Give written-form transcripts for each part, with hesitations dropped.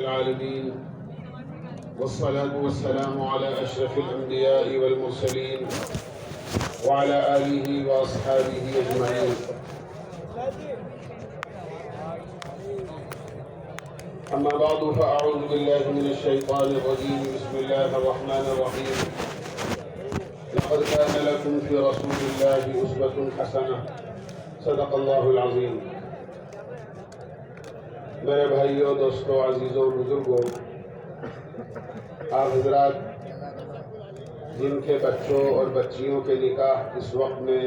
العالمين والصلاة والسلام على أشرف الأنبياء والمرسلين وعلى آله وأصحابه أجمعين. أما بعد فأعوذ بالله من الشيطان الرجيم. بسم الله الرحمن الرحيم. لقد كان لكم في رسول الله أسوة حسنة. صدق اللہ العظیم. میرے بھائیوں، دوستوں، عزیزوں، بزرگوں، آپ حضرات جن کے بچوں اور بچیوں کے نکاح اس وقت میں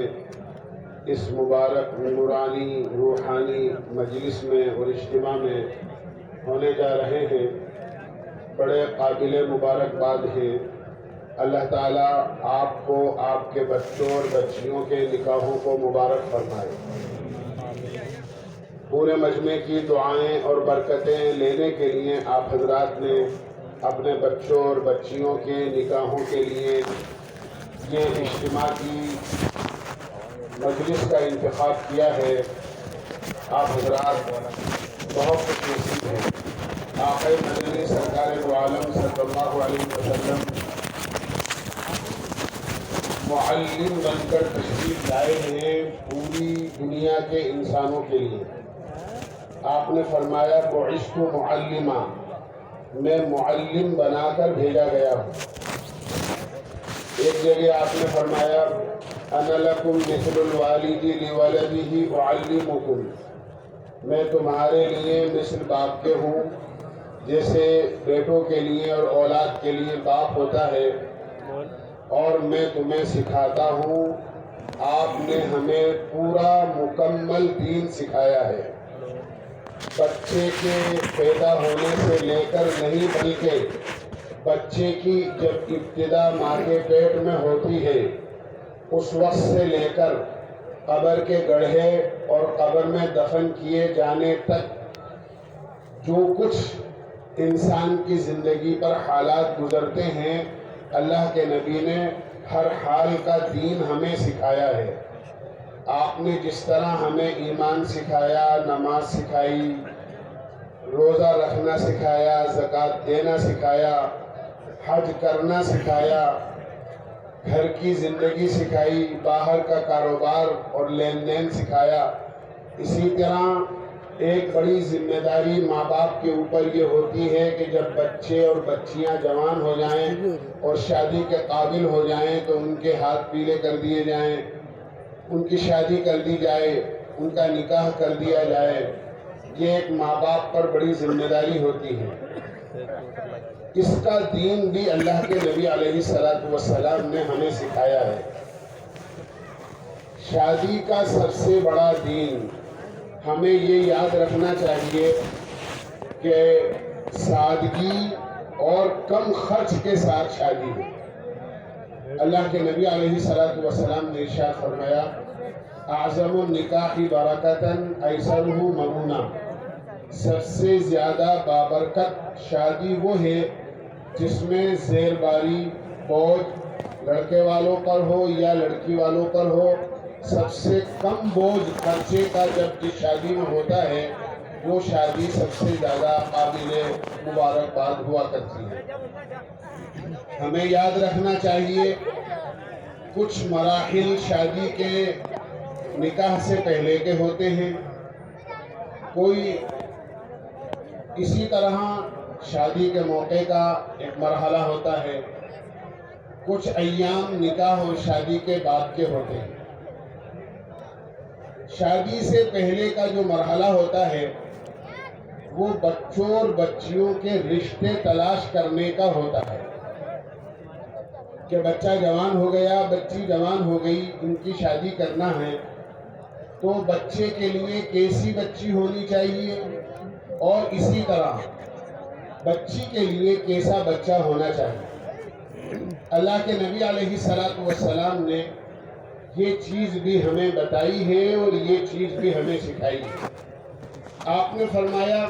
اس مبارک نورانی روحانی مجلس میں اور اجتماع میں ہونے جا رہے ہیں، بڑے قابل مبارکباد ہیں. اللہ تعالیٰ آپ کو، آپ کے بچوں اور بچیوں کے نکاحوں کو مبارک فرمائے. پورے مجمع کی دعائیں اور برکتیں لینے کے لیے آپ حضرات نے اپنے بچوں اور بچیوں کے نکاحوں کے لیے یہ اجتماع کی مجلس کا انتخاب کیا ہے. آپ حضرات بہت خوش نصیب ہیں. آقا مدنی سرکار دو عالم صلی اللہ علیہ وسلم معلم بن کر تشریف لائے ہیں پوری دنیا کے انسانوں کے لیے. آپ نے فرمایا بعثت معلما، میں معلم بنا کر بھیجا گیا ہوں. ایک جگہ آپ نے فرمایا انا لکم مثل الوالد لولدہ اعلمکم، میں تمہارے لیے مثل باپ کے ہوں، جیسے بیٹوں کے لیے اور اولاد کے لیے باپ ہوتا ہے، اور میں تمہیں سکھاتا ہوں. آپ نے ہمیں پورا مکمل دین سکھایا ہے. بچے کے پیدا ہونے سے لے کر نہیں، بلکہ بچے کی جب ابتدا ماں کے پیٹ میں ہوتی ہے اس وقت سے لے کر قبر کے گڑھے اور قبر میں دفن کیے جانے تک جو کچھ انسان کی زندگی پر حالات گزرتے ہیں، اللہ کے نبی نے ہر حال کا دین ہمیں سکھایا ہے. آپ نے جس طرح ہمیں ایمان سکھایا، نماز سکھائی، روزہ رکھنا سکھایا، زکوٰۃ دینا سکھایا، حج کرنا سکھایا، گھر کی زندگی سکھائی، باہر کا کاروبار اور لین دین سکھایا، اسی طرح ایک بڑی ذمہ داری ماں باپ کے اوپر یہ ہوتی ہے کہ جب بچے اور بچیاں جوان ہو جائیں اور شادی کے قابل ہو جائیں تو ان کے ہاتھ پیلے کر دیے جائیں، ان کی شادی کر دی جائے، ان کا نکاح کر دیا جائے. یہ ایک ماں باپ پر بڑی ذمہ داری ہوتی ہے. اس کا دین بھی اللہ کے نبی علیہ السلام نے ہمیں سکھایا ہے. شادی کا سب سے بڑا دین ہمیں یہ یاد رکھنا چاہیے کہ سادگی اور کم خرچ کے ساتھ شادی ہے. اللہ کے نبی علیہ السلام نے ارشاد فرمایا اعظم النکاح برکتاً ایسرہ مغنیٰ، سب سے زیادہ بابرکت شادی وہ ہے جس میں زیر باری بوجھ لڑکے والوں پر ہو یا لڑکی والوں پر ہو. سب سے کم بوجھ خرچے کا جب جس شادی میں ہوتا ہے وہ شادی سب سے زیادہ قابل مبارکباد ہوا کرتی ہے. ہمیں یاد رکھنا چاہیے کچھ مراحل شادی کے نکاح سے پہلے کے ہوتے ہیں، کوئی اسی طرح شادی کے موقع کا ایک مرحلہ ہوتا ہے، کچھ ایام نکاح اور شادی کے بعد کے ہوتے ہیں. شادی سے پہلے کا جو مرحلہ ہوتا ہے وہ بچوں اور بچیوں کے رشتے تلاش کرنے کا ہوتا ہے کہ بچہ جوان ہو گیا، بچی جوان ہو گئی، ان کی شادی کرنا ہے تو بچے کے لیے کیسی بچی ہونی چاہیے اور اسی طرح بچی کے لیے کیسا بچہ ہونا چاہیے. اللہ کے نبی علیہ السلام نے یہ چیز بھی ہمیں بتائی ہے اور یہ چیز بھی ہمیں سکھائی ہے. آپ نے فرمایا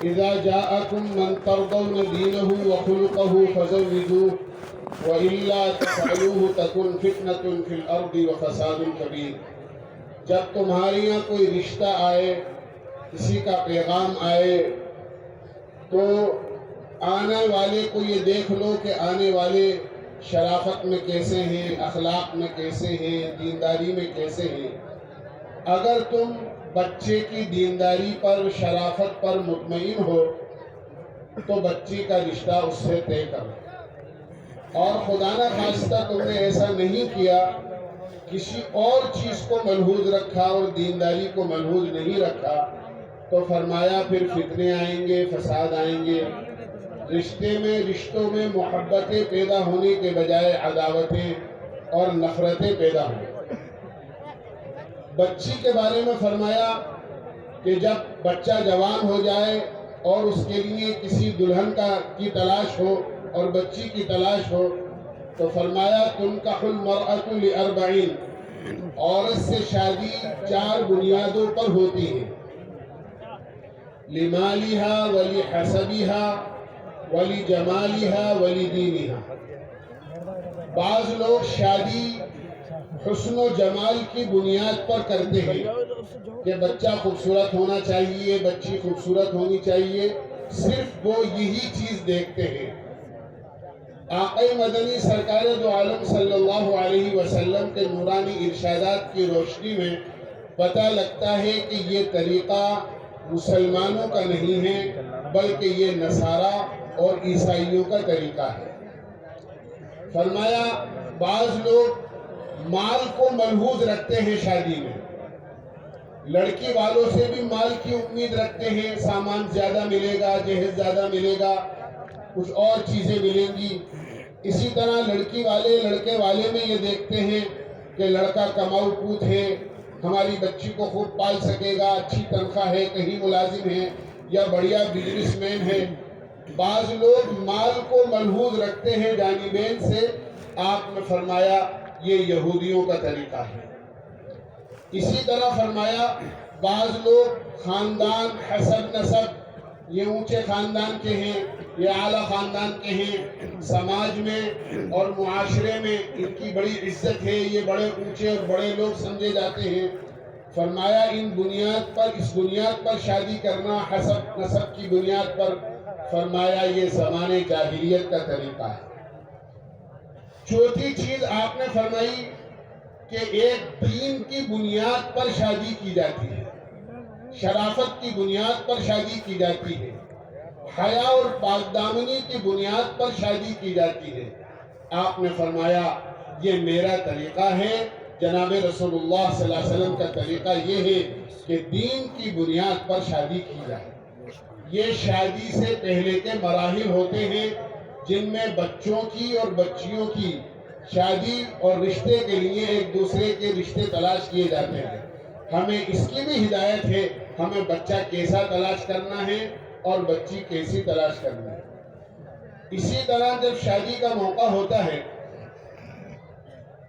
اذا جاءکم من ترضون دینہ وخلقہ فزوجوہ وَإِلَّا تَفْعَلُوهُ تَكُنْ فِتْنَةٌ فِي الْأَرْضِ وَفَسَادٌ كَبِيرٌ. جب تمہارے یہاں کوئی رشتہ آئے، کسی کا پیغام آئے تو آنے والے کو یہ دیکھ لو کہ آنے والے شرافت میں کیسے ہیں، اخلاق میں کیسے ہیں، دینداری میں کیسے ہیں۔ اگر تم بچے کی دینداری پر، شرافت پر مطمئن ہو تو بچی کا رشتہ اس سے طے کرو، اور خدا نہ خواستہ تم نے ایسا نہیں کیا، کسی اور چیز کو ملحوظ رکھا اور دینداری کو ملحوظ نہیں رکھا، تو فرمایا پھر فتنے آئیں گے، فساد آئیں گے، رشتوں میں محبتیں پیدا ہونے کے بجائے عداوتیں اور نفرتیں پیدا ہوں۔ بچی کے بارے میں فرمایا کہ جب بچہ جوان ہو جائے اور اس کے لیے کسی دلہن کی تلاش ہو اور بچی کی تلاش ہو، تو فرمایا تنکح المرأة ل40، عورت سے شادی 4 بنیادوں پر ہوتی ہے، لمالها ولحسبها ولجمالها ولدینها۔ بعض لوگ شادی حسن و جمال کی بنیاد پر کرتے ہیں کہ بچہ خوبصورت ہونا چاہیے، بچی خوبصورت ہونی چاہیے، صرف وہ یہی چیز دیکھتے ہیں۔ آقا مدنی سرکار دو عالم صلی اللہ علیہ وسلم کے نورانی ارشادات کی روشنی میں پتہ لگتا ہے کہ یہ طریقہ مسلمانوں کا نہیں ہے، بلکہ یہ نصارہ اور عیسائیوں کا طریقہ ہے۔ فرمایا بعض لوگ مال کو ملحوظ رکھتے ہیں، شادی میں لڑکی والوں سے بھی مال کی امید رکھتے ہیں، سامان زیادہ ملے گا، جہیز زیادہ ملے گا، کچھ اور چیزیں ملیں گی۔ اسی طرح لڑکی والے لڑکے والے میں یہ دیکھتے ہیں کہ لڑکا کماؤ پوت ہے، ہماری بچی کو خوب پال سکے گا، اچھی تنخواہ ہے، کہیں ملازم ہے یا بڑھیا بزنس مین ہے۔ بعض لوگ مال کو ملحوظ رکھتے ہیں جانبین سے۔ آپ نے فرمایا یہ یہودیوں کا طریقہ ہے۔ اسی طرح فرمایا بعض لوگ خاندان، حسب نسب، یہ اونچے خاندان کے ہیں، یہ اعلیٰ خاندان کے ہیں، سماج میں اور معاشرے میں ان کی بڑی عزت ہے، یہ بڑے اونچے اور بڑے لوگ سمجھے جاتے ہیں۔ فرمایا اس بنیاد پر شادی کرنا، حسب نسب کی بنیاد پر، فرمایا یہ زمانے جاہلیت کا طریقہ ہے۔ چوتھی چیز آپ نے فرمائی کہ ایک دین کی بنیاد پر شادی کی جاتی ہے، شرافت کی بنیاد پر شادی کی جاتی ہے، حیا اور پاک دامنی کی بنیاد پر شادی کی جاتی ہے۔ آپ نے فرمایا یہ میرا طریقہ ہے، جناب رسول اللہ صلی اللہ علیہ وسلم کا طریقہ یہ ہے کہ دین کی بنیاد پر شادی کی جائے۔ یہ شادی سے پہلے کے مراحل ہوتے ہیں جن میں بچوں کی اور بچیوں کی شادی اور رشتے کے لیے ایک دوسرے کے رشتے تلاش کیے جاتے ہیں۔ ہمیں اس کی بھی ہدایت ہے، ہمیں بچہ کیسا تلاش کرنا ہے اور بچی کیسی تلاش کرنا ہے۔ اسی طرح جب شادی کا موقع ہوتا ہے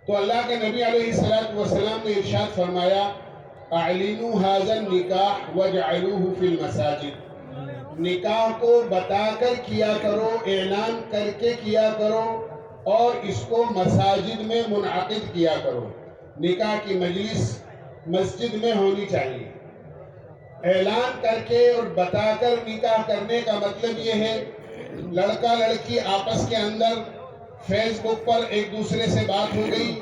تو اللہ کے نبی علیہ السلام نے ارشاد فرمایا اعلنوا هذا النکاح واجعلوه فی المساجد، نکاح کو بتا کر کیا کرو، اعلان کر کے کیا کرو، اور اس کو مساجد میں منعقد کیا کرو۔ نکاح کی مجلس مسجد میں ہونی چاہیے۔ اعلان کر کے اور بتا کر نکاح کرنے کا مطلب یہ ہے لڑکا لڑکی آپس کے اندر فیس بک پر ایک دوسرے سے بات ہو گئی،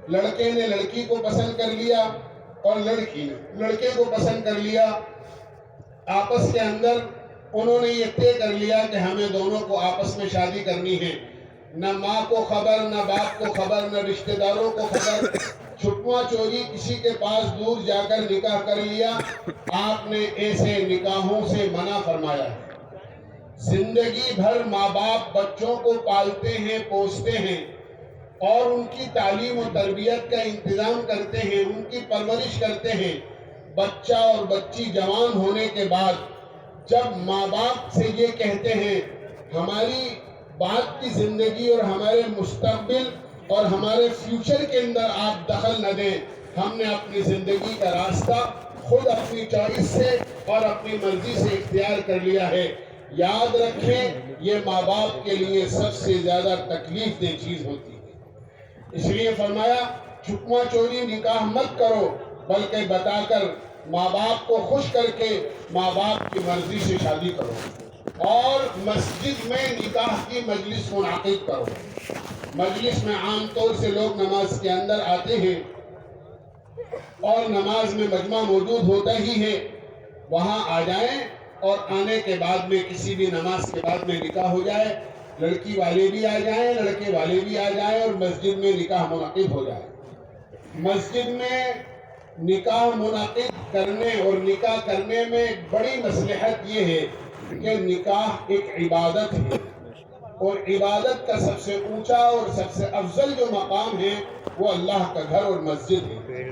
لڑکے نے لڑکی کو پسند کر لیا اور لڑکی نے لڑکے کو پسند کر لیا، آپس کے اندر انہوں نے یہ طے کر لیا کہ ہمیں دونوں کو آپس میں شادی کرنی ہے، نہ ماں کو خبر، نہ باپ کو خبر، نہ رشتہ داروں کو خبر، چھپوا چوری کسی کے پاس دور جا کر نکاح کر لیا۔ آپ نے ایسے نکاحوں سے منع فرمایا ہے۔ زندگی بھر ماں باپ بچوں کو پالتے ہیں، پوستے ہیں اور ان کی تعلیم و تربیت کا انتظام کرتے ہیں، ان کی پرورش کرتے ہیں۔ بچہ اور بچی جوان ہونے کے بعد جب ماں باپ سے یہ کہتے ہیں ہماری بعد کی زندگی اور ہمارے مستقبل اور ہمارے فیوچر کے اندر آپ دخل نہ دیں، ہم نے اپنی زندگی کا راستہ خود اپنی چوائس سے اور اپنی مرضی سے اختیار کر لیا ہے، یاد رکھیں یہ ماں باپ کے لیے سب سے زیادہ تکلیف دہ چیز ہوتی ہے۔ اس لیے فرمایا چھپوا چوری نکاح مت کرو، بلکہ بتا کر ماں باپ کو خوش کر کے ماں باپ کی مرضی سے شادی کرو۔ اور مسجد میں نکاح کی مجلس منعقد کرو. مجلس میں عام طور سے لوگ نماز کے اندر آتے ہیں اور نماز میں مجمع موجود ہوتا ہی ہے، وہاں آ جائیں اور آنے کے بعد میں کسی بھی نماز کے بعد میں نکاح ہو جائے. لڑکی والے بھی آ جائیں، لڑکے والے بھی آ جائیں اور مسجد میں نکاح منعقد ہو جائے. مسجد میں نکاح منعقد کرنے اور نکاح کرنے میں بڑی مصلحت یہ ہے کہ نکاح ایک عبادت ہے، اور عبادت کا سب سے اونچا اور سب سے افضل جو مقام ہے وہ اللہ کا گھر اور مسجد ہے.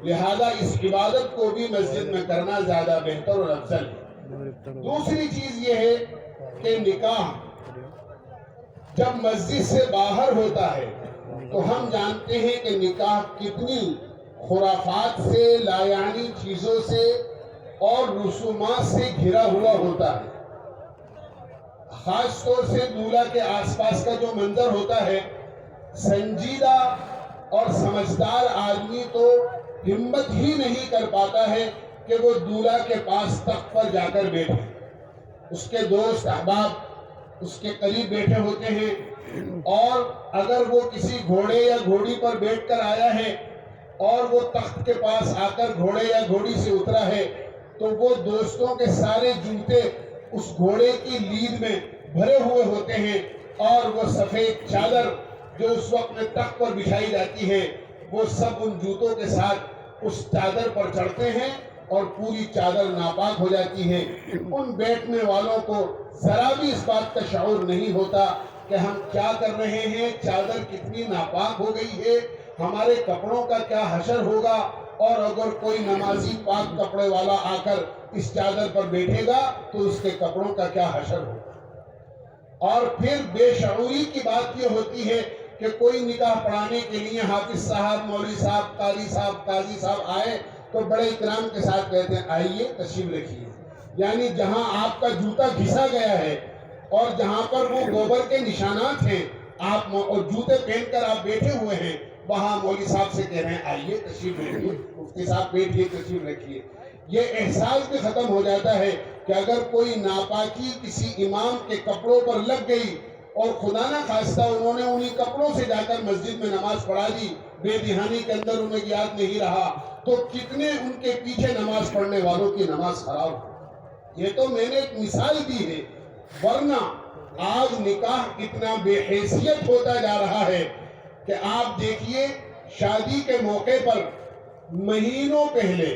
لہذا اس عبادت کو بھی مسجد میں کرنا زیادہ بہتر اور افضل ہے. دوسری چیز یہ ہے کہ نکاح جب مسجد سے باہر ہوتا ہے تو ہم جانتے ہیں کہ نکاح کتنی خرافات سے، لایعنی چیزوں سے اور رسومات سے گھرا ہوا ہوتا ہے. خاص طور سے دولہا کے آس پاس کا جو منظر ہوتا ہے، سنجیدہ اور سمجھدار آدمی تو ہمت ہی نہیں کر پاتا ہے کہ وہ دولہا کے پاس تخت پر جا کر بیٹھے. اس کے دوست احباب اس کے قریب بیٹھے ہوتے ہیں، اور اگر وہ کسی گھوڑے یا گھوڑی پر بیٹھ کر آیا ہے اور وہ تخت کے پاس آ کر گھوڑے یا گھوڑی سے اترا ہے تو وہ دوستوں کے سارے جوتے اس گھوڑے کی لید میں بھرے ہوئے ہوتے ہیں، اور وہ سفید چادر جو اس وقت میں تخت پر بچھائی جاتی ہے وہ سب ان جوتوں کے ساتھ اس چادر پر چڑھتے ہیں اور پوری چادر ناپاک ہو جاتی ہے. ان بیٹھنے والوں کو ذرا بھی اس بات کا شعور نہیں ہوتا کہ ہم کیا کر رہے ہیں، چادر کتنی ناپاک ہو گئی ہے، ہمارے کپڑوں کا کیا حشر ہوگا، اور اگر کوئی نمازی پاک کپڑے والا آ کر اس چادر پر بیٹھے گا تو اس کے کپڑوں کا کیا حشر ہوگا. اور پھر بے شعوری کی بات یہ ہوتی ہے کہ کوئی نکاح پڑھانے کے لیے حافظ صاحب، مولوی صاحب، قاری صاحب، قاضی صاحب آئے تو بڑے اکرام کے ساتھ کہتے ہیں آئیے تشریف رکھیے. یعنی جہاں آپ کا جوتا گھسا گیا ہے اور جہاں پر وہ گوبر کے نشانات ہیں آپ اور جوتے پہن کر آپ بیٹھے ہوئے ہیں، وہاں مولوی صاحب سے کہہ رہے ہیں آئیے تشریف رکھیے، مفتی صاحب بیٹھیے تشریف رکھیے. یہ احساس بھی ختم ہو جاتا ہے کہ اگر کوئی ناپاکی کسی امام کے کپڑوں پر لگ گئی اور خدا نہ خواستہ انہوں نے انہی کپڑوں سے جا کر مسجد میں نماز پڑھا دی، بے دہانی کے اندر انہیں یاد نہیں رہا، تو کتنے ان کے پیچھے نماز پڑھنے والوں کی نماز خراب ہو. یہ تو میں نے ایک مثال دی ہے، ورنہ آج نکاح اتنا بے حیثیت ہوتا جا رہا ہے کہ آپ دیکھیے شادی کے موقع پر مہینوں پہلے،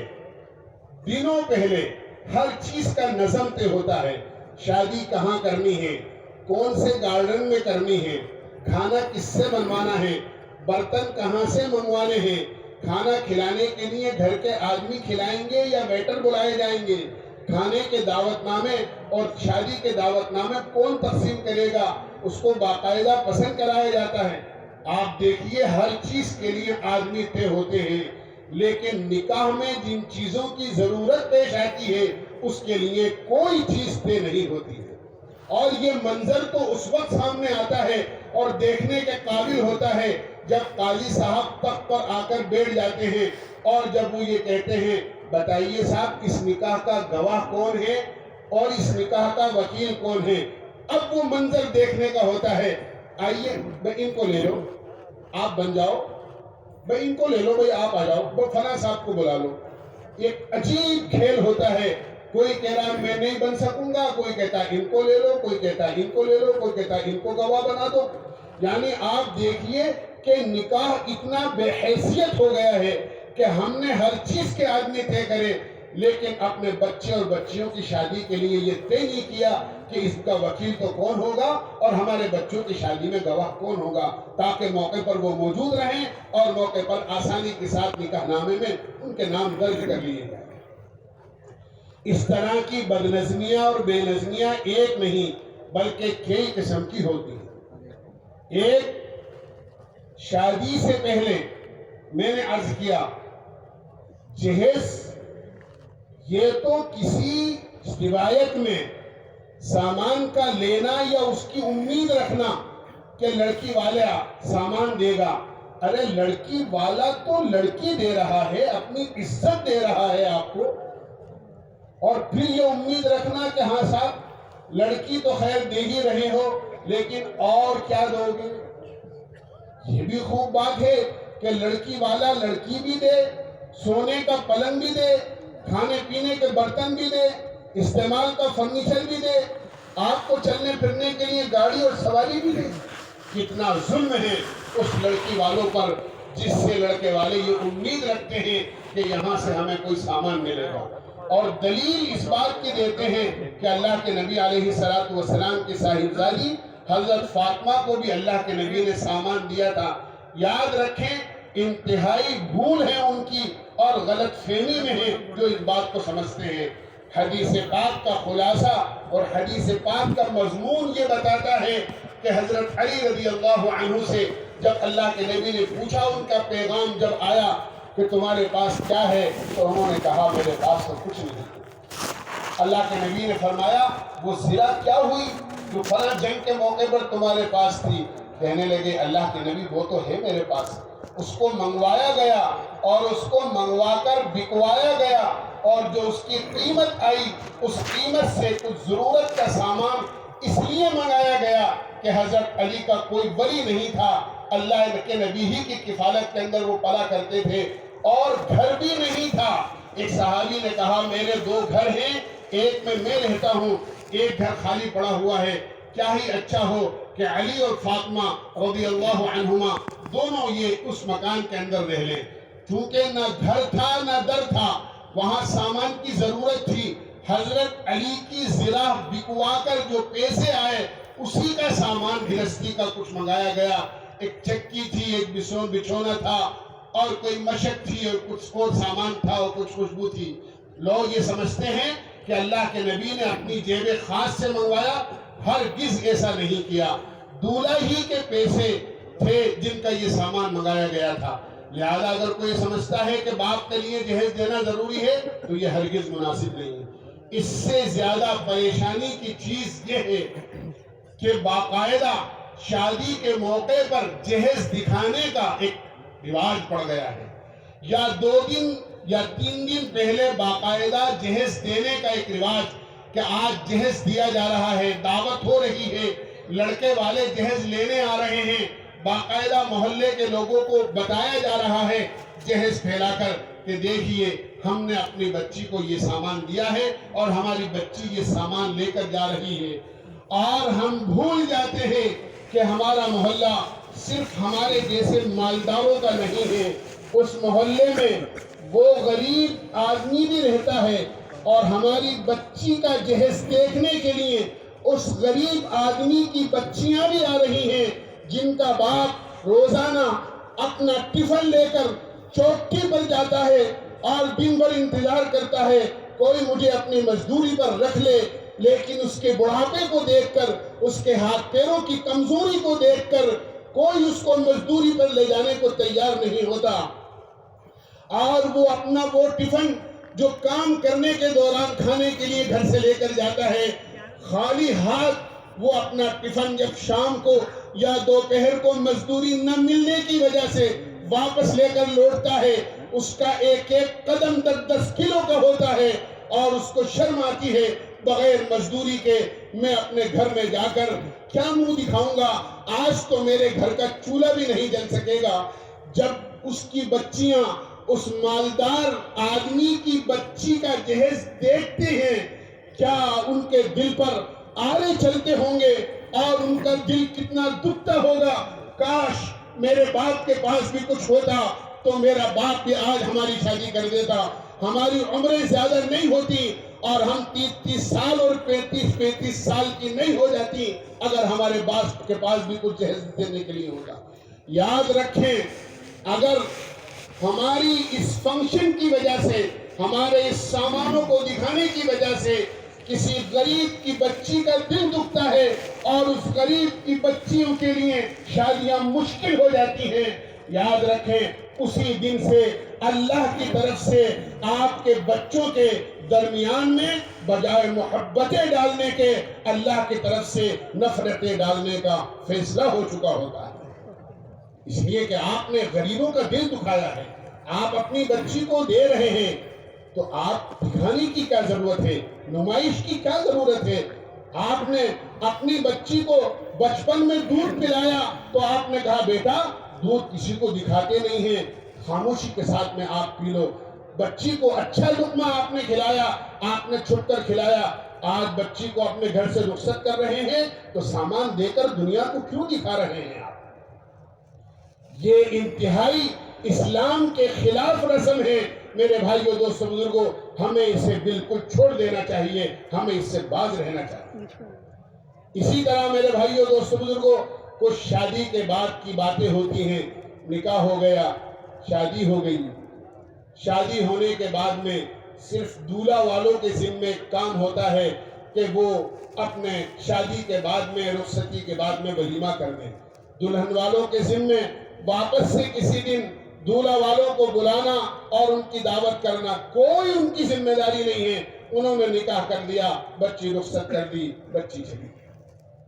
دنوں پہلے ہر چیز کا نظم طے ہوتا ہے. شادی کہاں کرنی ہے، کون سے گارڈن میں کرنی ہے، کھانا کس سے بنوانا ہے، برتن کہاں سے منگوانے ہیں، کھانا کھلانے کے لیے گھر کے آدمی کھلائیں گے یا ویٹر بلائے جائیں گے، کھانے کے دعوت نامے اور شادی کے دعوت نامے کون تقسیم کرے گا، اس کو باقاعدہ پسند کرایا جاتا ہے. آپ دیکھیے ہر چیز کے لیے آدمی طے ہوتے ہیں، لیکن نکاح میں جن چیزوں کی ضرورت پیش آتی ہے اس کے لیے کوئی چیز طے نہیں ہوتی ہے. اور یہ منظر تو اس وقت سامنے آتا ہے اور دیکھنے کے قابل ہوتا ہے جب قاضی صاحب تخت پر آ کر بیٹھ جاتے ہیں اور جب وہ یہ کہتے ہیں بتائیے صاحب اس نکاح کا گواہ کون ہے اور اس نکاح کا وکیل کون ہے. اب وہ منظر دیکھنے کا ہوتا ہے، آئیے بھائی ان کو لے لو، آپ بن جاؤ، بھائی ان کو لے لو، بھائی آپ آ جاؤ، فلاں صاحب کو بلا لو. ایک عجیب کھیل ہوتا ہے، کوئی کہہ رہا میں نہیں بن سکوں گا، کوئی کہتا ہے ان کو لے لو، کوئی کہتا ہے ان کو لے لو، کوئی کہتا ہے ان کو گواہ بنا دو. یعنی آپ دیکھیے کہ نکاح اتنا بے حیثیت ہو گیا ہے کہ ہم نے ہر چیز کے آدمی طے کرے، لیکن اپنے بچے اور بچیوں کی شادی کے لیے یہ طے نہیں کیا کہ اس کا وکیل تو کون ہوگا اور ہمارے بچوں کی شادی میں گواہ کون ہوگا، تاکہ موقع پر وہ موجود رہیں اور موقع پر آسانی کے ساتھ نکاح نامے میں ان کے نام درج کر لیے جائیں. اس طرح کی بدنظمیاں اور بے نظمیاں ایک نہیں بلکہ کئی قسم کی ہوتی ہیں. ایک شادی سے پہلے میں نے عرض کیا جہیز، یہ تو کسی روایت میں سامان کا لینا یا اس کی امید رکھنا کہ لڑکی والا سامان دے گا. ارے لڑکی والا تو لڑکی دے رہا ہے، اپنی عزت دے رہا ہے آپ کو، اور پھر یہ امید رکھنا کہ ہاں صاحب لڑکی تو خیر دے ہی رہے ہو لیکن اور کیا دو گے؟ یہ بھی خوب بات ہے کہ لڑکی والا لڑکی بھی دے، سونے کا پلنگ بھی دے، کھانے پینے کے برتن بھی دے، استعمال کا فرنیچر بھی دے، آپ کو چلنے پھرنے کے لیے گاڑی اور سواری بھی دے۔ کتنا ظلم ہے اس لڑکی والوں پر جس سے لڑکے والے یہ امید رکھتے ہیں کہ یہاں سے ہمیں کوئی سامان ملے گا، اور دلیل اس بات کی دیتے ہیں کہ اللہ کے نبی علیہ السلام کی صاحبزادی حضرت فاطمہ کو بھی اللہ کے نبی نے سامان دیا تھا۔ یاد رکھیں انتہائی بھول ہے ان کی اور غلط فہمی میں ہے جو اس بات کو سمجھتے ہیں۔ حدیث پاک کا خلاصہ اور حدیث پاک کا مضمون یہ بتاتا ہے کہ حضرت علی رضی اللہ عنہ سے جب اللہ کے نبی نے پوچھا، ان کا پیغام جب آیا کہ تمہارے پاس کیا ہے، تو انہوں نے کہا میرے پاس تو کچھ نہیں۔ اللہ کے نبی نے فرمایا وہ زرہ کیا ہوئی جو فلاں جنگ کے موقع پر تمہارے پاس تھی؟ کہنے لگے اللہ کے نبی وہ تو ہے میرے پاس۔ اس کو منگوایا گیا اور اس کو منگوا کر بکوایا گیا، اور جو اس کی قیمت آئی اس قیمت سے کچھ ضرورت کا سامان اس لیے منگایا گیا کہ حضرت علی کا کوئی ولی نہیں تھا، اللہ کے نبی ہی کی کفالت کے اندر وہ پلا کرتے تھے، اور گھر بھی نہیں تھا۔ ایک صحابی نے کہا میرے 2 گھر ہیں، ایک میں رہتا ہوں، ایک گھر خالی پڑا ہوا ہے، کیا ہی اچھا ہو کہ علی اور فاطمہ رضی اللہ عنہما دونوں یہ اس مکان کے اندر رہ لیں۔ چونکہ نہ گھر تھا نہ در تھا، وہاں سامان کی ضرورت تھی، حضرت علی کی زرہ بکوا کر جو پیسے آئے اسی کا سامان گرہستی کا کچھ منگایا گیا۔ ایک چکی تھی، ایک بچھونا تھا، اور کوئی مشک تھی، اور کچھ اور سامان تھا، اور کچھ خوشبو تھی۔ لوگ یہ سمجھتے ہیں کہ اللہ کے نبی نے اپنی جیب خاص سے منگوایا، ہرگز ایسا نہیں کیا۔ دولہا ہی کے پیسے تھے جن کا یہ سامان منگایا گیا تھا۔ لہذا اگر کوئی سمجھتا ہے کہ باپ کے لیے جہیز دینا ضروری ہے تو یہ ہرگز مناسب نہیں ہے۔ اس سے زیادہ پریشانی کی چیز یہ ہے کہ باقاعدہ شادی کے موقع پر جہیز دکھانے کا ایک رواج پڑ گیا ہے، یا 2 دن یا 3 دن پہلے باقاعدہ جہیز دینے کا ایک رواج کہ آج جہیز دیا جا رہا ہے، دعوت ہو رہی ہے، لڑکے والے جہیز لینے آ رہے ہیں، باقاعدہ محلے کے لوگوں کو بتایا جا رہا ہے جہیز پھیلا کر کہ دیکھیے ہم نے اپنی بچی کو یہ سامان دیا ہے اور ہماری بچی یہ سامان لے کر جا رہی ہے، اور ہم بھول جاتے ہیں کہ ہمارا محلہ صرف ہمارے جیسے مالداروں کا نہیں ہے، اس محلے میں وہ غریب آدمی بھی رہتا ہے، اور ہماری بچی کا جہیز دیکھنے کے لیے اس غریب آدمی کی بچیاں بھی آ رہی ہیں جن کا باپ روزانہ اپنا ٹفن لے کر چوکی پر جاتا ہے اور دن بھر انتظار کرتا ہے کوئی مجھے اپنی مزدوری پر رکھ لے، لیکن اس کے بڑھاپے کو دیکھ کر، اس کے ہاتھ پیروں کی کمزوری کو دیکھ کر کوئی اس کو مزدوری پر لے جانے کو تیار نہیں ہوتا، اور وہ اپنا وہ ٹفن جو کام کرنے کے دوران کھانے کے لیے گھر سے لے کر جاتا ہے، خالی ہاتھ وہ اپنا ٹفن جب شام کو یا دوپہر کو مزدوری نہ ملنے کی وجہ سے واپس لے کر لوٹتا ہے، اس کا ایک ایک قدم 10 کلو کا ہوتا ہے، اور اس کو شرم آتی ہے بغیر مزدوری کے میں اپنے گھر میں جا کر کیا منہ دکھاؤں گا، آج تو میرے گھر کا چولہا بھی نہیں جل سکے گا۔ جب اس کی بچیاں اس مالدار آدمی کی بچی کا جہیز دیکھتے ہیں، کیا ان کے دل پر آرے چلتے ہوں گے اور ان کا دل کتنا دکھتا ہوگا، کاش میرے باپ کے پاس بھی کچھ ہوتا تو میرا باپ بھی آج ہماری شادی کر دیتا، ہماری عمریں زیادہ نہیں ہوتی اور ہم 30 سال اور 35 سال کی نہیں ہو جاتی اگر ہمارے باپ کے پاس بھی کچھ جہیز دینے کے لیے ہوگا۔ یاد رکھیں اگر ہماری اس فنکشن کی وجہ سے، ہمارے اس سامانوں کو دکھانے کی وجہ سے کسی غریب کی بچی کا دل دکھتا ہے اور اس غریب کی بچیوں کے لیے شادیاں مشکل ہو جاتی ہیں، یاد رکھیں اسی دن سے اللہ کی طرف سے آپ کے بچوں کے درمیان میں بجائے محبتیں ڈالنے کے اللہ کی طرف سے نفرتیں ڈالنے کا فیصلہ ہو چکا ہوتا ہے، اس لیے کہ آپ نے غریبوں کا دل دکھایا ہے، آپ اپنی بچی کو دے رہے ہیں تو آپ دکھانے کی کیا ضرورت ہے، نمائش کی کیا ضرورت ہے؟ آپ نے اپنی بچی کو بچپن میں دودھ پلایا تو آپ نے کہا بیٹا دودھ کسی کو دکھاتے نہیں ہیں، خاموشی کے ساتھ میں آپ پی لو۔ بچی کو اچھا لقمہ آپ نے کھلایا، آپ نے چھپ کر کھلایا۔ آج بچی کو اپنے گھر سے رخصت کر رہے ہیں تو سامان دے کر دنیا کو کیوں دکھا رہے ہیں آپ؟ یہ انتہائی اسلام کے خلاف رسم ہے۔ میرے بھائیوں، دوستوں، بزرگوں، ہمیں اسے بالکل چھوڑ دینا چاہیے، ہمیں اس سے باز رہنا چاہیے۔ اسی طرح میرے بھائیوں، دوستوں، بزرگوں، کچھ شادی کے بعد کی باتیں ہوتی ہیں۔ نکاح ہو گیا، شادی ہو گئی، شادی ہونے کے بعد میں صرف دولہا والوں کے ذمے کام ہوتا ہے کہ وہ اپنے شادی کے بعد میں، رخصتی کے بعد میں ولیمہ کر دیں۔ دلہن والوں کے ذمے واپس سے کسی دن دولہا والوں کو بلانا اور ان کی دعوت کرنا، کوئی ان کی ذمہ داری نہیں ہے۔ انہوں نے نکاح کر دیا، بچی رخصت کر دی، بچی چلی،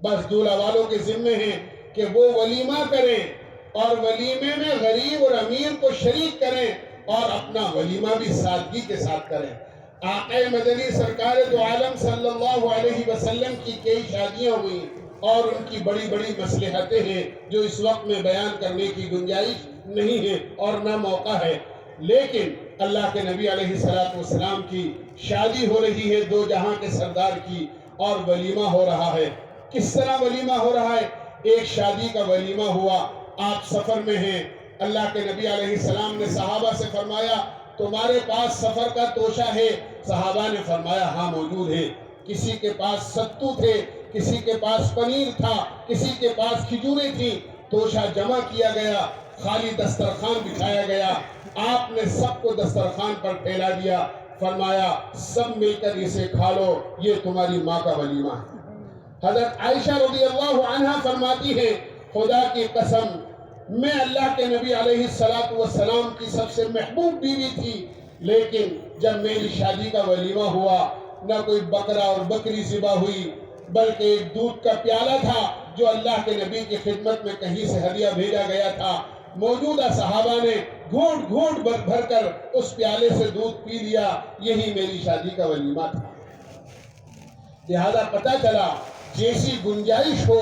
بس دولہا والوں کے ذمے ہیں کہ وہ ولیمہ کریں اور ولیمے میں غریب اور امیر کو شریک کریں اور اپنا ولیمہ بھی سادگی کے ساتھ کریں۔ آقا مدنی سرکار دو عالم صلی اللہ علیہ وسلم کی کئی شادیاں ہوئی اور ان کی بڑی بڑی مصلحتیں ہیں جو اس وقت میں بیان کرنے کی گنجائش نہیں ہے اور نہ موقع ہے، لیکن اللہ کے نبی علیہ السلام کی شادی ہو رہی ہے دو جہاں کے سردار کی، اور ولیمہ ہو رہا ہے۔ کس طرح ولیمہ ہو رہا ہے؟ ایک شادی کا ولیمہ ہوا، آپ سفر میں ہیں، اللہ کے نبی علیہ السلام نے صحابہ سے فرمایا تمہارے پاس سفر کا توشہ ہے؟ صحابہ نے فرمایا ہاں موجود ہے۔ کسی کے پاس ستو تھے، کسی کے پاس پنیر تھا، کسی کے پاس کھجوریں تھیں، توشہ جمع کیا گیا، خالی دسترخوان بچھایا گیا، آپ نے سب کو دسترخوان پر پھیلا دیا، فرمایا سب مل کر اسے کھا لو، یہ تمہاری ماں کا ولیمہ ہے۔ حضرت عائشہ رضی اللہ عنہا فرماتی ہے خدا کی قسم میں اللہ کے نبی علیہ السلام کی سب سے محبوب بیوی تھی، لیکن جب میری شادی کا ولیمہ ہوا نہ کوئی بکرا اور بکری ذبح ہوئی بلکہ ایک دودھ کا پیالہ تھا جو اللہ کے نبی کی خدمت میں کہیں سے ہدیہ بھیجا گیا تھا۔ موجودہ صحابہ نے گھونٹ گھونٹ بھر کر اس پیالے سے دودھ پی لیا، یہی میری شادی کا ولیمہ تھا۔ لہذا پتہ چلا جیسی گنجائش ہو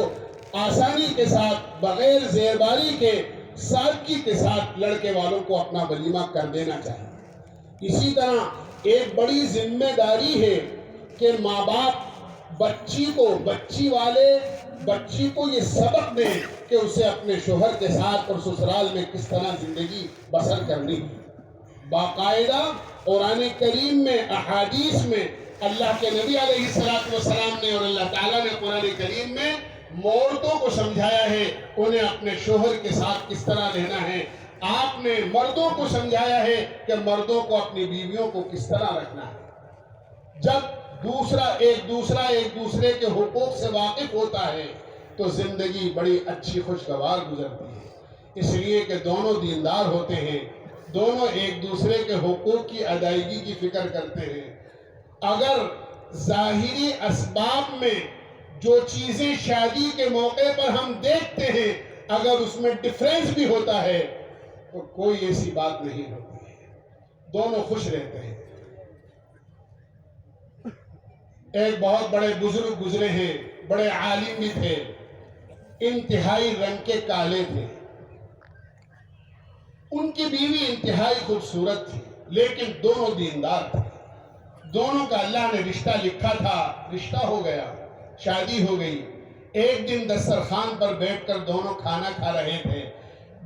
آسانی کے ساتھ بغیر زیرباری کے سادگی کے ساتھ لڑکے والوں کو اپنا ولیمہ کر دینا چاہیے۔ اسی طرح ایک بڑی ذمہ داری ہے کہ ماں باپ بچی کو یہ سبق دیں کہ اسے اپنے شوہر کے ساتھ اور سسرال میں کس طرح زندگی بسر کرنی ہے۔ باقاعدہ قرآن کریم میں، احادیث میں اللہ کے نبی علیہ السلام نے اور اللہ تعالیٰ نے قرآن کریم میں عورتوں کو سمجھایا ہے انہیں اپنے شوہر کے ساتھ کس طرح رہنا ہے۔ آپ نے مردوں کو سمجھایا ہے کہ مردوں کو اپنی بیویوں کو کس طرح رکھنا ہے۔ جب ایک دوسرے کے حقوق سے واقف ہوتا ہے تو زندگی بڑی اچھی خوشگوار گزرتی ہے، اس لیے کہ دونوں دیندار ہوتے ہیں، دونوں ایک دوسرے کے حقوق کی ادائیگی کی فکر کرتے ہیں۔ اگر ظاہری اسباب میں جو چیزیں شادی کے موقع پر ہم دیکھتے ہیں اگر اس میں ڈفرینس بھی ہوتا ہے تو کوئی ایسی بات نہیں ہوتی ہے، دونوں خوش رہتے ہیں۔ ایک بہت بڑے بزرگ گزرے ہیں، بڑے عالم بھی تھے، انتہائی رنگ کے کالے تھے، ان کی بیوی انتہائی خوبصورت تھی، لیکن دونوں دیندار تھے۔ دونوں کا اللہ نے رشتہ لکھا تھا، رشتہ ہو گیا، شادی ہو گئی۔ ایک دن دسترخوان پر بیٹھ کر دونوں کھانا کھا رہے تھے،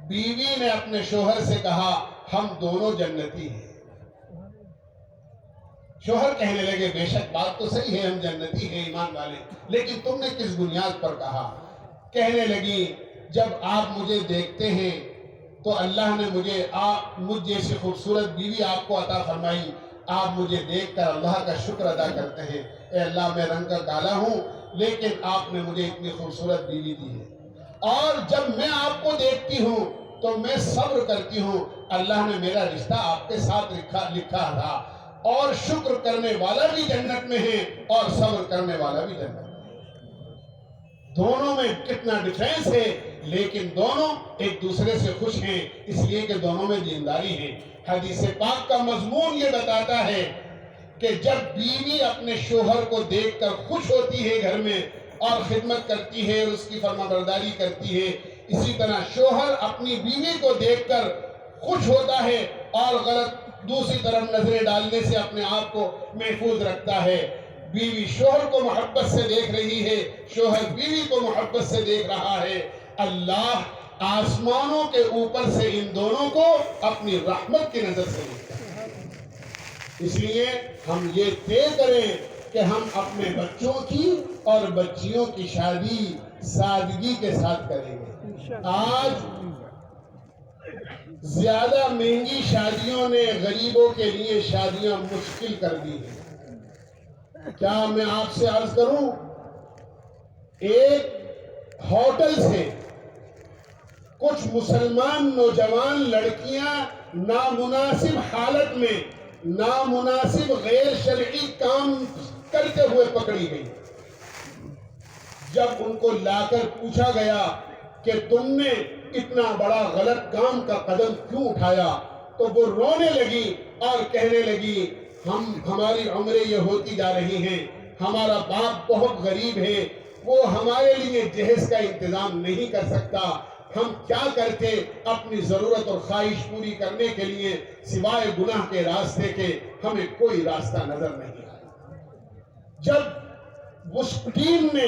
بیوی نے اپنے شوہر سے کہا ہم دونوں جنتی ہیں۔ شوہر کہنے لگے بے شک بات تو صحیح ہے، ہم جنتی ہیں، ایمان والے، لیکن تم نے کس بنیاد پر کہا؟ کہنے لگی جب آپ مجھے دیکھتے ہیں تو اللہ نے مجھ جیسی خوبصورت بیوی آپ کو عطا فرمائی، آپ مجھے دیکھ کر اللہ کا شکر ادا کرتے ہیں، اے اللہ میں رنگ کا کالا ہوں لیکن آپ نے مجھے اتنی خوبصورت بیوی دی ہے، اور جب میں آپ کو دیکھتی ہوں تو میں صبر کرتی ہوں، اللہ نے میرا رشتہ آپ کے ساتھ لکھا تھا، اور شکر کرنے والا بھی جنت میں ہے اور صبر کرنے والا بھی جنت میں ہے۔ دونوں میں کتنا ڈیفرنس ہے، لیکن دونوں ایک دوسرے سے خوش ہیں، اس لیے کہ دونوں میں دینداری ہے۔ حدیث پاک کا مضمون یہ بتاتا ہے کہ جب بیوی اپنے شوہر کو دیکھ کر خوش ہوتی ہے گھر میں اور خدمت کرتی ہے اور اس کی فرما برداری کرتی ہے، اسی طرح شوہر اپنی بیوی کو دیکھ کر خوش ہوتا ہے اور غلط دوسری طرف نظریں ڈالنے سے اپنے آپ کو محفوظ رکھتا ہے۔ بیوی شوہر کو محبت سے دیکھ رہی ہے، شوہر بیوی کو محبت سے دیکھ رہا ہے، اللہ آسمانوں کے اوپر سے ان دونوں کو اپنی رحمت کی نظر سے دیکھتا ہے۔ اس لیے ہم یہ طے کریں کہ ہم اپنے بچوں کی اور بچیوں کی شادی سادگی کے ساتھ کریں گے۔ آج زیادہ مہنگی شادیوں نے غریبوں کے لیے شادیاں مشکل کر دی ہیں۔ کیا میں آپ سے عرض کروں، ایک ہوٹل سے کچھ مسلمان نوجوان لڑکیاں نامناسب حالت میں نامناسب غیر شرعی کام کرتے ہوئے پکڑی گئی۔ جب ان کو لا کر پوچھا گیا کہ تم نے اتنا بڑا غلط کام کا قدم کیوں اٹھایا، تو وہ رونے لگی اور کہنے لگی ہماری عمریں یہ ہوتی جا رہی ہیں، ہمارا باپ بہت غریب ہے، وہ ہمارے لیے جہیز کا انتظام نہیں کر سکتا، ہم کیا کرتے اپنی ضرورت اور خواہش پوری کرنے کے لیے سوائے گناہ کے راستے کے ہمیں کوئی راستہ نظر نہیں آیا۔ جب اس ٹیم نے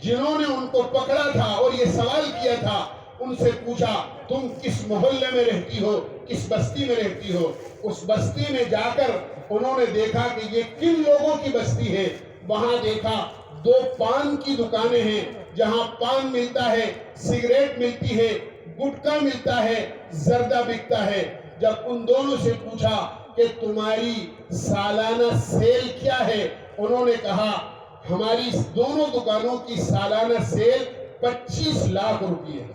جنہوں نے ان کو پکڑا تھا اور یہ سوال کیا تھا، ان سے پوچھا تم کس محلے میں رہتی ہو، کس بستی میں رہتی ہو، اس بستی میں جا کر انہوں نے دیکھا کہ یہ کن لوگوں کی بستی ہے، وہاں دیکھا 2 پان کی دکانیں ہیں جہاں پان ملتا ہے، سگریٹ ملتی ہے، گٹکا ملتا ہے، زردہ بکتا ہے۔ جب ان دونوں سے پوچھا کہ تمہاری سالانہ سیل کیا ہے، انہوں نے کہا ہماری دونوں دکانوں کی سالانہ سیل 25 لاکھ روپے ہے۔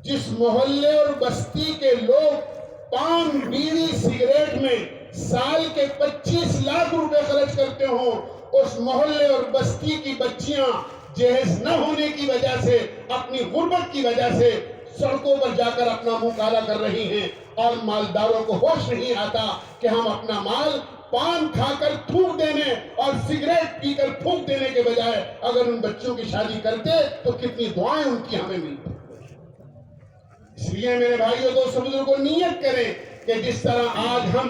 جس محلے اور بستی کے لوگ پان، بیڑی، سگریٹ میں سال کے 25 لاکھ روپے خرچ کرتے ہوں، اس محلے اور بستی کی بچیاں جہیز نہ ہونے کی وجہ سے، اپنی غربت کی وجہ سے سڑکوں پر جا کر اپنا منہ کالا کر رہی ہیں، اور مالداروں کو ہوش نہیں آتا کہ ہم اپنا مال پان کھا کر تھوک دینے اور سگریٹ پی کر تھوک دینے کے بجائے اگر ان بچوں کی شادی کرتے تو کتنی دعائیں ان کی ہمیں ملتی۔ اس لیے میرے بھائیوں دوستوں بزرگوں، نیت کریں کہ جس طرح آج ہم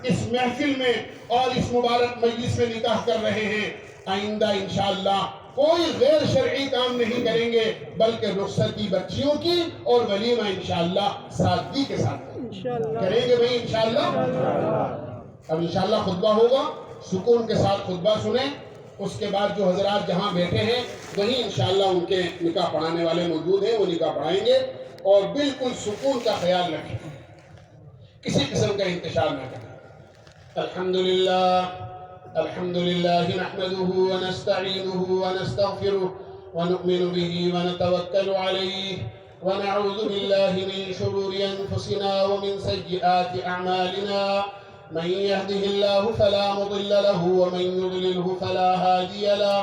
اس محفل میں اور اس مبارک مجلس میں نکاح کر رہے ہیں، آئندہ انشاءاللہ کوئی غیر شرعی کام نہیں کریں گے، بلکہ رخصتی بچیوں کی اور ولیمہ انشاءاللہ سادگی کے ساتھ کریں گے بھائی انشاءاللہ۔ اب انشاءاللہ خطبہ ہوگا، سکون کے ساتھ خطبہ سنیں، اس کے بعد جو حضرات جہاں بیٹھے ہیں وہیں انشاءاللہ ان کے نکاح پڑھانے والے موجود ہیں، وہ نکاح پڑھائیں گے، اور بالکل سکون کا خیال رکھیں، کسی قسم کا انتشار نہ کریں۔ الحمدللہ نحمده ونستعینه ونستغفره ونؤمن به ونتوکل علیہ ونعوذ باللہ من شرور انفسنا ومن سیئات اعمالنا، من يهده الله فلا مضل له ومن يضلله فلا هادي له،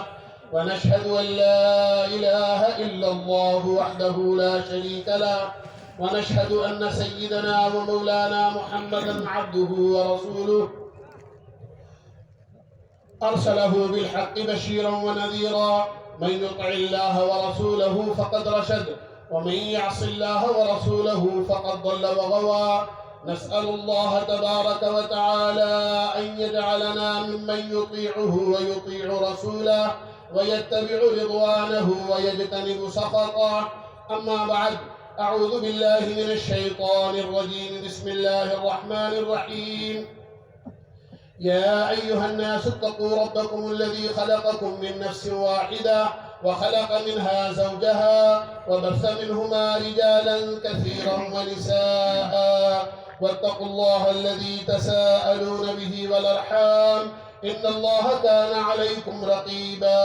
ونشهد أن لا إله إلا الله وحده لا شريك له، ونشهد أن سيدنا ومولانا محمدا عبده ورسوله أرسله بالحق بشيرا ونذيرا، من يطع الله ورسوله فقد رشد، ومن يعص الله ورسوله فقد ضل وغوى. نسأل الله تبارك وتعالى أن يجعلنا ممن يطيعه ويطيع رسوله ويتبع رضوانه ويجتنب سخطه. أما بعد، أعوذ بالله من الشيطان الرجيم. بسم الله الرحمن الرحيم. يا أيها الناس اتقوا ربكم الذي خلقكم من نفس واحدة وخلق منها زوجها وبث منهما رجالا كثيرا ونساء، واتقوا الله الذي تساءلون به والأرحام، إن الله كان عليكم رقيبا.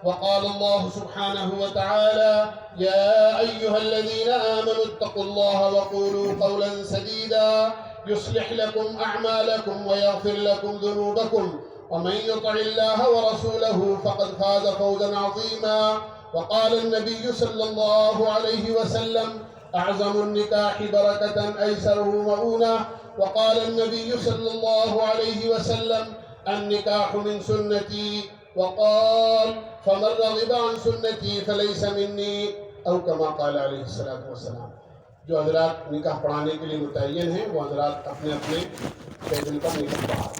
وقال الله سبحانه وتعالى: يا أيها الذين آمنوا اتقوا الله وقولوا قولا سديدا يصلح لكم أعمالكم ويغفر لكم ذنوبكم، ومن يطع الله ورسوله فقد فاز فوزا عظيما. وقال النبي صلى الله عليه وسلم: أعظم النكاح بركة أيسره مؤونة. وقال النبي صلى الله عليه وسلم: النکاح من سنتی وقال فمن رغب عن سنتی فلیس منی او کما قال علیہ السلام. جو حضرات نکاح پڑھانے کے لیے متعین ہیں وہ حضرات اپنے اپنے ٹیبل پر نکاح پڑھا.